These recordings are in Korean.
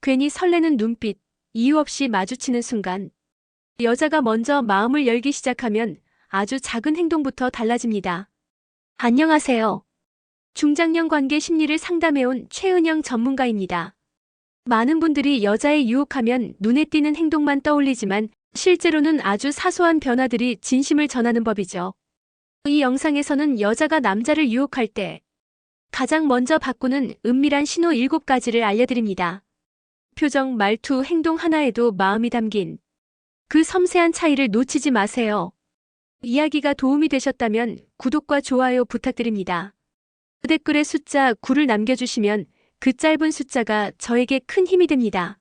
괜히 설레는 눈빛, 이유 없이 마주치는 순간. 여자가 먼저 마음을 열기 시작하면 아주 작은 행동부터 달라집니다. 안녕하세요. 중장년 관계 심리를 상담해온 최은영 전문가입니다. 많은 분들이 여자에 유혹하면 눈에 띄는 행동만 떠올리지만 실제로는 아주 사소한 변화들이 진심을 전하는 법이죠. 이 영상에서는 여자가 남자를 유혹할 때 가장 먼저 바꾸는 은밀한 신호 7가지를 알려드립니다. 표정, 말투, 행동 하나에도 마음이 담긴 그 섬세한 차이를 놓치지 마세요. 이야기가 도움이 되셨다면 구독과 좋아요 부탁드립니다. 댓글에 숫자 9를 남겨주시면 그 짧은 숫자가 저에게 큰 힘이 됩니다.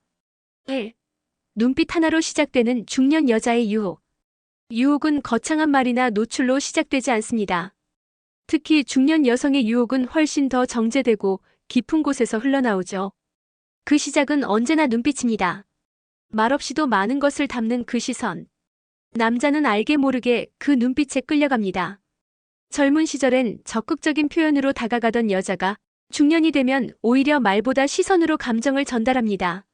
1. 눈빛 하나로 시작되는 중년 여자의 유혹. 유혹은 거창한 말이나 노출로 시작되지 않습니다. 특히 중년 여성의 유혹은 훨씬 더 정제되고 깊은 곳에서 흘러나오죠. 그 시작은 언제나 눈빛입니다. 말없이도 많은 것을 담는 그 시선. 남자는 알게 모르게 그 눈빛에 끌려갑니다. 젊은 시절엔 적극적인 표현으로 다가가던 여자가 중년이 되면 오히려 말보다 시선으로 감정을 전달합니다.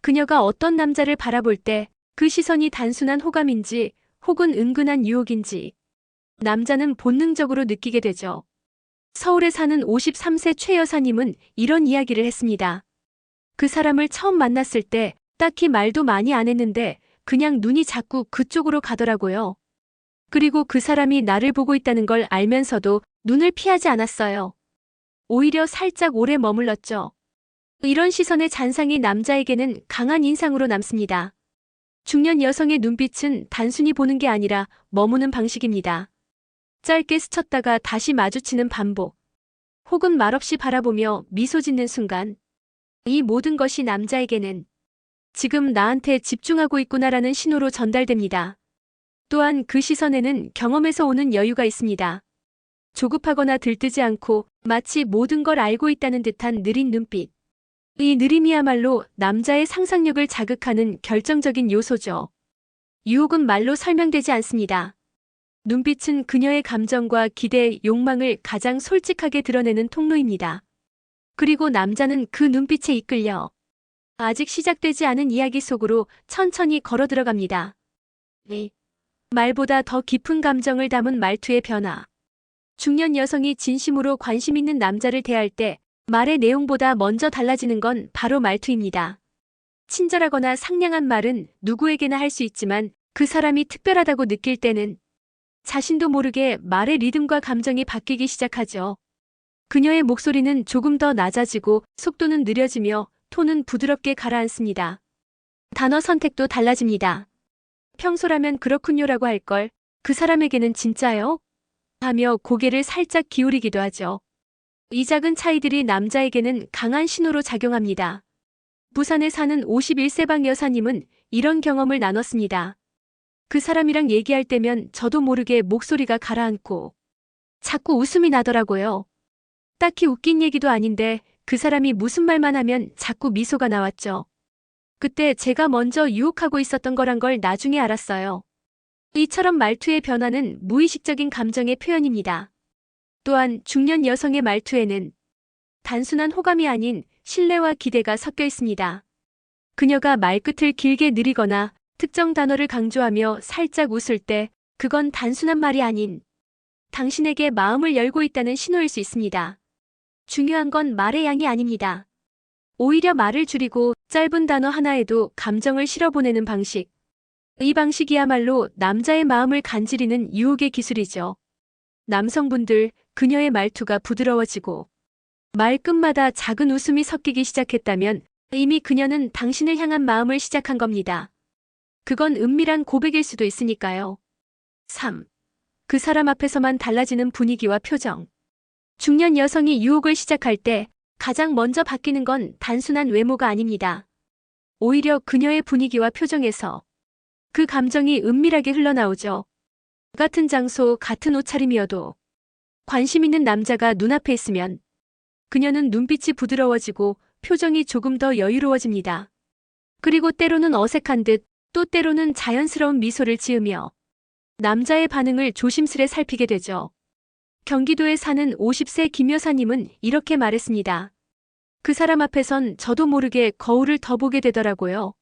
그녀가 어떤 남자를 바라볼 때 그 시선이 단순한 호감인지 혹은 은근한 유혹인지 남자는 본능적으로 느끼게 되죠. 서울에 사는 53세 최 여사님은 이런 이야기를 했습니다. 그 사람을 처음 만났을 때 딱히 말도 많이 안 했는데 그냥 눈이 자꾸 그쪽으로 가더라고요. 그리고 그 사람이 나를 보고 있다는 걸 알면서도 눈을 피하지 않았어요. 오히려 살짝 오래 머물렀죠. 이런 시선의 잔상이 남자에게는 강한 인상으로 남습니다. 중년 여성의 눈빛은 단순히 보는 게 아니라 머무는 방식입니다. 짧게 스쳤다가 다시 마주치는 반복. 혹은 말없이 바라보며 미소 짓는 순간. 이 모든 것이 남자에게는 지금 나한테 집중하고 있구나라는 신호로 전달됩니다. 또한 그 시선에는 경험에서 오는 여유가 있습니다. 조급하거나 들뜨지 않고 마치 모든 걸 알고 있다는 듯한 느린 눈빛. 이 느림이야말로 남자의 상상력을 자극하는 결정적인 요소죠. 유혹은 말로 설명되지 않습니다. 눈빛은 그녀의 감정과 기대, 욕망을 가장 솔직하게 드러내는 통로입니다. 그리고 남자는 그 눈빛에 이끌려 아직 시작되지 않은 이야기 속으로 천천히 걸어 들어갑니다. 말보다 더 깊은 감정을 담은 말투의 변화. 중년 여성이 진심으로 관심 있는 남자를 대할 때 말의 내용보다 먼저 달라지는 건 바로 말투입니다. 친절하거나 상냥한 말은 누구에게나 할 수 있지만 그 사람이 특별하다고 느낄 때는 자신도 모르게 말의 리듬과 감정이 바뀌기 시작하죠. 그녀의 목소리는 조금 더 낮아지고 속도는 느려지며 톤은 부드럽게 가라앉습니다. 단어 선택도 달라집니다. 평소라면 그렇군요라고 할 걸 그 사람에게는 진짜요? 하며 고개를 살짝 기울이기도 하죠. 이 작은 차이들이 남자에게는 강한 신호로 작용합니다. 부산에 사는 51세방 여사님은 이런 경험을 나눴습니다. 그 사람이랑 얘기할 때면 저도 모르게 목소리가 가라앉고 자꾸 웃음이 나더라고요. 딱히 웃긴 얘기도 아닌데 그 사람이 무슨 말만 하면 자꾸 미소가 나왔죠. 그때 제가 먼저 유혹하고 있었던 거란 걸 나중에 알았어요. 이처럼 말투의 변화는 무의식적인 감정의 표현입니다. 또한 중년 여성의 말투에는 단순한 호감이 아닌 신뢰와 기대가 섞여 있습니다. 그녀가 말끝을 길게 느리거나 특정 단어를 강조하며 살짝 웃을 때 그건 단순한 말이 아닌 당신에게 마음을 열고 있다는 신호일 수 있습니다. 중요한 건 말의 양이 아닙니다. 오히려 말을 줄이고 짧은 단어 하나에도 감정을 실어보내는 방식. 이 방식이야말로 남자의 마음을 간지리는 유혹의 기술이죠. 남성분들, 그녀의 말투가 부드러워지고 말끝마다 작은 웃음이 섞이기 시작했다면 이미 그녀는 당신을 향한 마음을 시작한 겁니다. 그건 은밀한 고백일 수도 있으니까요. 3. 그 사람 앞에서만 달라지는 분위기와 표정. 중년 여성이 유혹을 시작할 때 가장 먼저 바뀌는 건 단순한 외모가 아닙니다. 오히려 그녀의 분위기와 표정에서 그 감정이 은밀하게 흘러나오죠. 같은 장소, 같은 옷차림이어도 관심 있는 남자가 눈앞에 있으면 그녀는 눈빛이 부드러워지고 표정이 조금 더 여유로워집니다. 그리고 때로는 어색한 듯 또 때로는 자연스러운 미소를 지으며 남자의 반응을 조심스레 살피게 되죠. 경기도에 사는 50세 김 여사님은 이렇게 말했습니다. 그 사람 앞에선 저도 모르게 거울을 더 보게 되더라고요.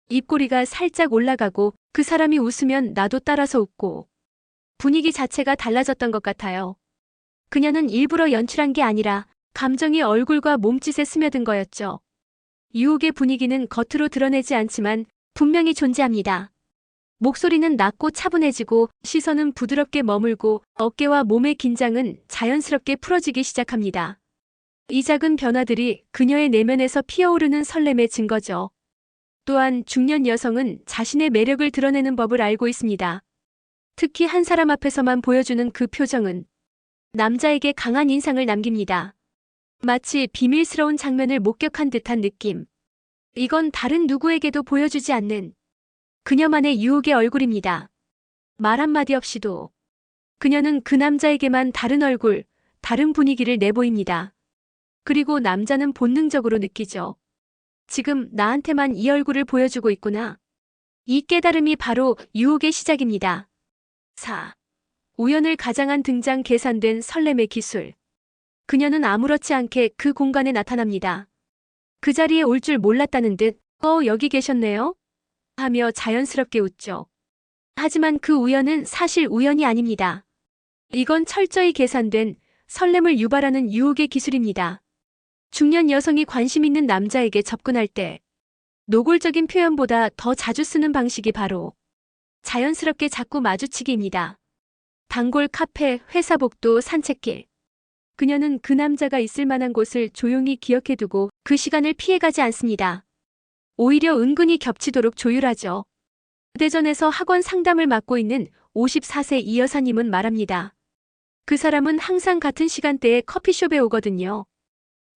입꼬리가 살짝 올라가고 그 사람이 웃으면 나도 따라서 웃고 분위기 자체가 달라졌던 것 같아요. 그녀는 일부러 연출한 게 아니라 감정이 얼굴과 몸짓에 스며든 거였죠. 유혹의 분위기는 겉으로 드러내지 않지만 분명히 존재합니다. 목소리는 낮고 차분해지고 시선은 부드럽게 머물고 어깨와 몸의 긴장은 자연스럽게 풀어지기 시작합니다. 이 작은 변화들이 그녀의 내면에서 피어오르는 설렘의 증거죠. 또한 중년 여성은 자신의 매력을 드러내는 법을 알고 있습니다. 특히 한 사람 앞에서만 보여주는 그 표정은 남자에게 강한 인상을 남깁니다. 마치 비밀스러운 장면을 목격한 듯한 느낌. 이건 다른 누구에게도 보여주지 않는 그녀만의 유혹의 얼굴입니다. 말 한마디 없이도 그녀는 그 남자에게만 다른 얼굴, 다른 분위기를 내보입니다. 그리고 남자는 본능적으로 느끼죠. 지금 나한테만 이 얼굴을 보여주고 있구나. 이 깨달음이 바로 유혹의 시작입니다. 4. 우연을 가장한 등장 계산된 설렘의 기술. 그녀는 아무렇지 않게 그 공간에 나타납니다. 그 자리에 올 줄 몰랐다는 듯, 여기 계셨네요? 하며 자연스럽게 웃죠. 하지만 그 우연은 사실 우연이 아닙니다. 이건 철저히 계산된 설렘을 유발하는 유혹의 기술입니다. 중년 여성이 관심 있는 남자에게 접근할 때 노골적인 표현보다 더 자주 쓰는 방식이 바로 자연스럽게 자꾸 마주치기입니다. 단골 카페, 회사 복도, 산책길. 그녀는 그 남자가 있을 만한 곳을 조용히 기억해두고 그 시간을 피해가지 않습니다. 오히려 은근히 겹치도록 조율하죠. 대전에서 학원 상담을 맡고 있는 54세 이 여사님은 말합니다. 그 사람은 항상 같은 시간대에 커피숍에 오거든요.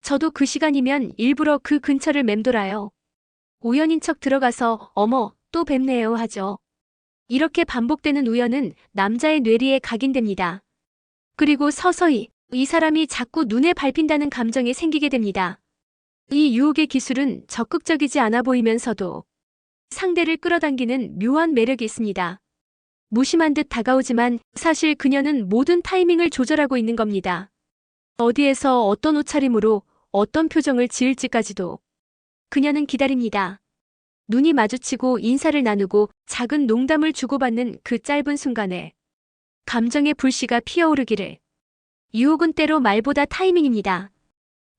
저도 그 시간이면 일부러 그 근처를 맴돌아요. 우연인 척 들어가서 어머, 또 뵙네요 하죠. 이렇게 반복되는 우연은 남자의 뇌리에 각인됩니다. 그리고 서서히 이 사람이 자꾸 눈에 밟힌다는 감정이 생기게 됩니다. 이 유혹의 기술은 적극적이지 않아 보이면서도 상대를 끌어당기는 묘한 매력이 있습니다. 무심한 듯 다가오지만 사실 그녀는 모든 타이밍을 조절하고 있는 겁니다. 어디에서 어떤 옷차림으로 어떤 표정을 지을지까지도 그녀는 기다립니다. 눈이 마주치고 인사를 나누고 작은 농담을 주고받는 그 짧은 순간에 감정의 불씨가 피어오르기를. 유혹은 때로 말보다 타이밍입니다.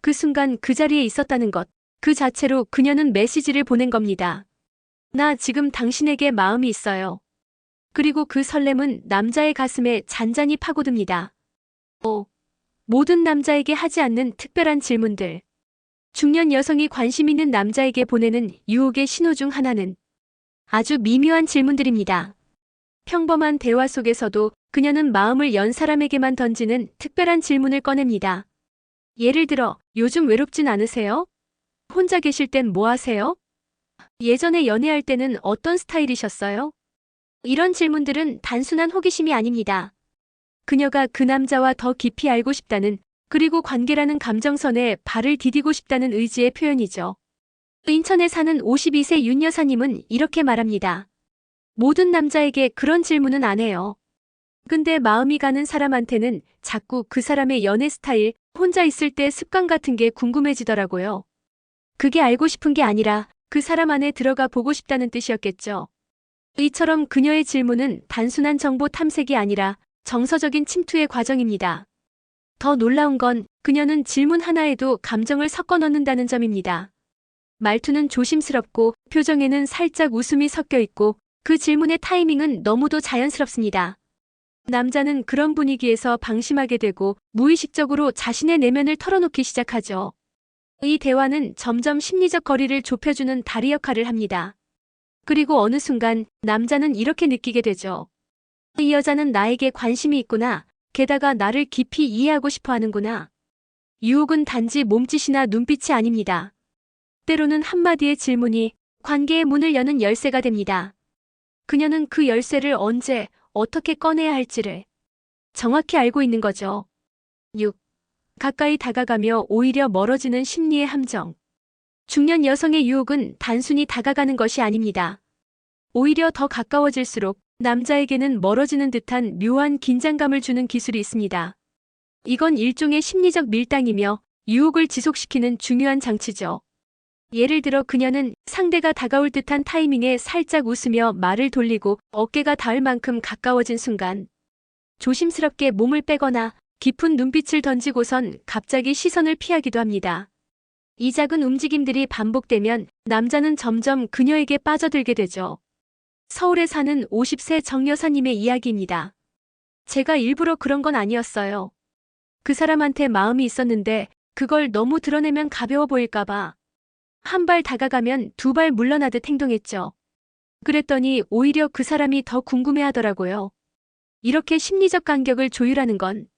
그 순간 그 자리에 있었다는 것, 그 자체로 그녀는 메시지를 보낸 겁니다. 나 지금 당신에게 마음이 있어요. 그리고 그 설렘은 남자의 가슴에 잔잔히 파고듭니다. 모든 남자에게 하지 않는 특별한 질문들. 중년 여성이 관심 있는 남자에게 보내는 유혹의 신호 중 하나는 아주 미묘한 질문들입니다. 평범한 대화 속에서도 그녀는 마음을 연 사람에게만 던지는 특별한 질문을 꺼냅니다. 예를 들어, 요즘 외롭진 않으세요? 혼자 계실 땐 뭐 하세요? 예전에 연애할 때는 어떤 스타일이셨어요? 이런 질문들은 단순한 호기심이 아닙니다. 그녀가 그 남자와 더 깊이 알고 싶다는, 그리고 관계라는 감정선에 발을 디디고 싶다는 의지의 표현이죠. 인천에 사는 52세 윤 여사님은 이렇게 말합니다. 모든 남자에게 그런 질문은 안 해요. 근데 마음이 가는 사람한테는 자꾸 그 사람의 연애 스타일, 혼자 있을 때 습관 같은 게 궁금해지더라고요. 그게 알고 싶은 게 아니라 그 사람 안에 들어가 보고 싶다는 뜻이었겠죠. 이처럼 그녀의 질문은 단순한 정보 탐색이 아니라 정서적인 침투의 과정입니다. 더 놀라운 건 그녀는 질문 하나에도 감정을 섞어 넣는다는 점입니다. 말투는 조심스럽고 표정에는 살짝 웃음이 섞여 있고 그 질문의 타이밍은 너무도 자연스럽습니다. 남자는 그런 분위기에서 방심하게 되고 무의식적으로 자신의 내면을 털어놓기 시작하죠. 이 대화는 점점 심리적 거리를 좁혀주는 다리 역할을 합니다. 그리고 어느 순간 남자는 이렇게 느끼게 되죠. 이 여자는 나에게 관심이 있구나. 게다가 나를 깊이 이해하고 싶어 하는구나. 유혹은 단지 몸짓이나 눈빛이 아닙니다. 때로는 한마디의 질문이 관계의 문을 여는 열쇠가 됩니다. 그녀는 그 열쇠를 언제, 어떻게 꺼내야 할지를 정확히 알고 있는 거죠. 6. 가까이 다가가며 오히려 멀어지는 심리의 함정. 중년 여성의 유혹은 단순히 다가가는 것이 아닙니다. 오히려 더 가까워질수록 남자에게는 멀어지는 듯한 묘한 긴장감을 주는 기술이 있습니다. 이건 일종의 심리적 밀당이며 유혹을 지속시키는 중요한 장치죠. 예를 들어 그녀는 상대가 다가올 듯한 타이밍에 살짝 웃으며 말을 돌리고 어깨가 닿을 만큼 가까워진 순간 조심스럽게 몸을 빼거나 깊은 눈빛을 던지고선 갑자기 시선을 피하기도 합니다. 이 작은 움직임들이 반복되면 남자는 점점 그녀에게 빠져들게 되죠. 서울에 사는 50세 정 여사님의 이야기입니다. 제가 일부러 그런 건 아니었어요. 그 사람한테 마음이 있었는데 그걸 너무 드러내면 가벼워 보일까봐 한 발 다가가면 두 발 물러나듯 행동했죠. 그랬더니 오히려 그 사람이 더 궁금해하더라고요. 이렇게 심리적 간격을 조율하는 건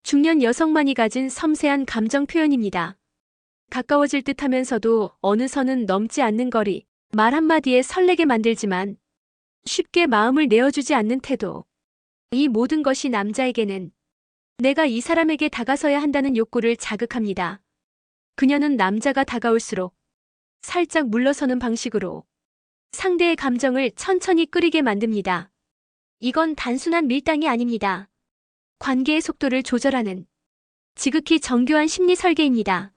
중년 여성만이 가진 섬세한 감정 표현입니다. 가까워질 듯 하면서도 어느 선은 넘지 않는 거리, 말 한마디에 설레게 만들지만 쉽게 마음을 내어주지 않는 태도. 이 모든 것이 남자에게는 내가 이 사람에게 다가서야 한다는 욕구를 자극합니다. 그녀는 남자가 다가올수록 살짝 물러서는 방식으로 상대의 감정을 천천히 끓이게 만듭니다. 이건 단순한 밀당이 아닙니다. 관계의 속도를 조절하는 지극히 정교한 심리 설계입니다.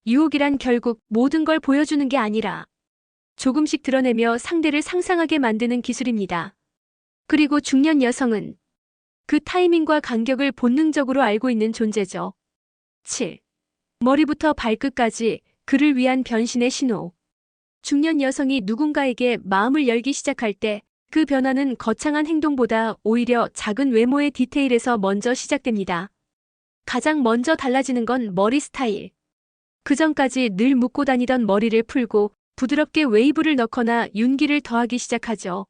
유혹이란 결국 모든 걸 보여주는 게 아니라 조금씩 드러내며 상대를 상상하게 만드는 기술입니다. 그리고 중년 여성은 그 타이밍과 간격을 본능적으로 알고 있는 존재죠. 7. 머리부터 발끝까지 그를 위한 변신의 신호. 중년 여성이 누군가에게 마음을 열기 시작할 때 그 변화는 거창한 행동보다 오히려 작은 외모의 디테일에서 먼저 시작됩니다. 가장 먼저 달라지는 건 머리 스타일. 그전까지 늘 묶고 다니던 머리를 풀고 부드럽게 웨이브를 넣거나 윤기를 더하기 시작하죠.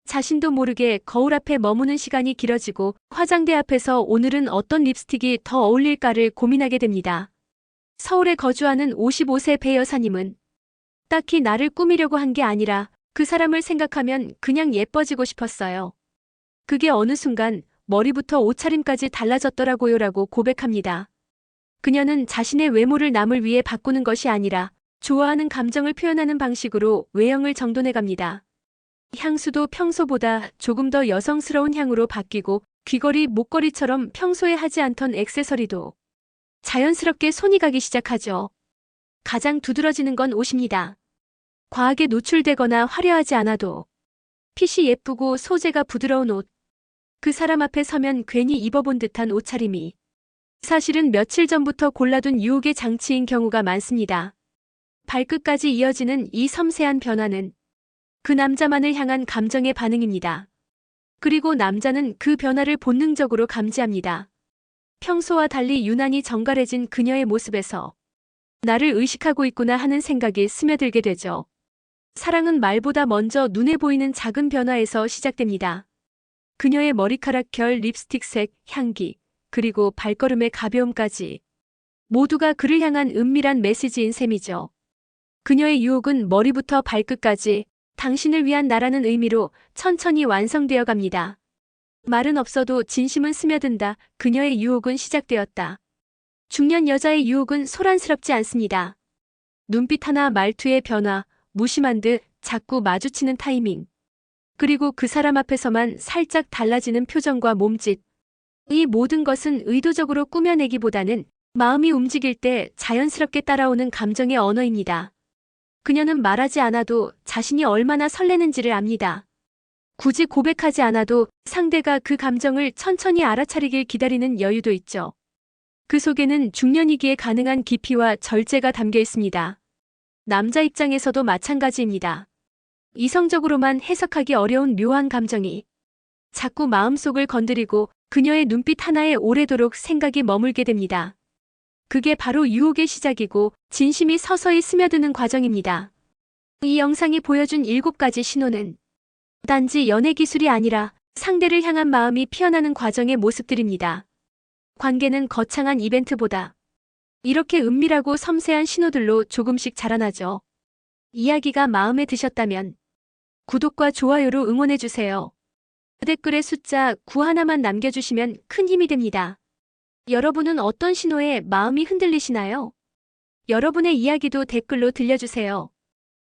자신도 모르게 거울 앞에 머무는 시간이 길어지고 화장대 앞에서 오늘은 어떤 립스틱이 더 어울릴까를 고민하게 됩니다. 서울에 거주하는 55세 배 여사님은 딱히 나를 꾸미려고 한 게 아니라 그 사람을 생각하면 그냥 예뻐지고 싶었어요. 그게 어느 순간 머리부터 옷차림까지 달라졌더라고요라고 고백합니다. 그녀는 자신의 외모를 남을 위해 바꾸는 것이 아니라 좋아하는 감정을 표현하는 방식으로 외형을 정돈해갑니다. 향수도 평소보다 조금 더 여성스러운 향으로 바뀌고 귀걸이, 목걸이처럼 평소에 하지 않던 액세서리도 자연스럽게 손이 가기 시작하죠. 가장 두드러지는 건 옷입니다. 과하게 노출되거나 화려하지 않아도 핏이 예쁘고 소재가 부드러운 옷. 그 사람 앞에 서면 괜히 입어본 듯한 옷차림이 사실은 며칠 전부터 골라둔 유혹의 장치인 경우가 많습니다. 발끝까지 이어지는 이 섬세한 변화는 그 남자만을 향한 감정의 반응입니다. 그리고 남자는 그 변화를 본능적으로 감지합니다. 평소와 달리 유난히 정갈해진 그녀의 모습에서 나를 의식하고 있구나 하는 생각이 스며들게 되죠. 사랑은 말보다 먼저 눈에 보이는 작은 변화에서 시작됩니다. 그녀의 머리카락 결, 립스틱 색, 향기, 그리고 발걸음의 가벼움까지 모두가 그를 향한 은밀한 메시지인 셈이죠. 그녀의 유혹은 머리부터 발끝까지 당신을 위한 나라는 의미로 천천히 완성되어 갑니다. 말은 없어도 진심은 스며든다. 그녀의 유혹은 시작되었다. 중년 여자의 유혹은 소란스럽지 않습니다. 눈빛 하나, 말투의 변화, 무심한 듯 자꾸 마주치는 타이밍. 그리고 그 사람 앞에서만 살짝 달라지는 표정과 몸짓. 이 모든 것은 의도적으로 꾸며내기보다는 마음이 움직일 때 자연스럽게 따라오는 감정의 언어입니다. 그녀는 말하지 않아도 자신이 얼마나 설레는지를 압니다. 굳이 고백하지 않아도 상대가 그 감정을 천천히 알아차리길 기다리는 여유도 있죠. 그 속에는 중년이기에 가능한 깊이와 절제가 담겨 있습니다. 남자 입장에서도 마찬가지입니다. 이성적으로만 해석하기 어려운 묘한 감정이 자꾸 마음속을 건드리고 그녀의 눈빛 하나에 오래도록 생각이 머물게 됩니다. 그게 바로 유혹의 시작이고 진심이 서서히 스며드는 과정입니다. 이 영상이 보여준 7가지 신호는 단지 연애 기술이 아니라 상대를 향한 마음이 피어나는 과정의 모습들입니다. 관계는 거창한 이벤트보다 이렇게 은밀하고 섬세한 신호들로 조금씩 자라나죠. 이야기가 마음에 드셨다면 구독과 좋아요로 응원해주세요. 댓글에 숫자 9 하나만 남겨주시면 큰 힘이 됩니다. 여러분은 어떤 신호에 마음이 흔들리시나요? 여러분의 이야기도 댓글로 들려주세요.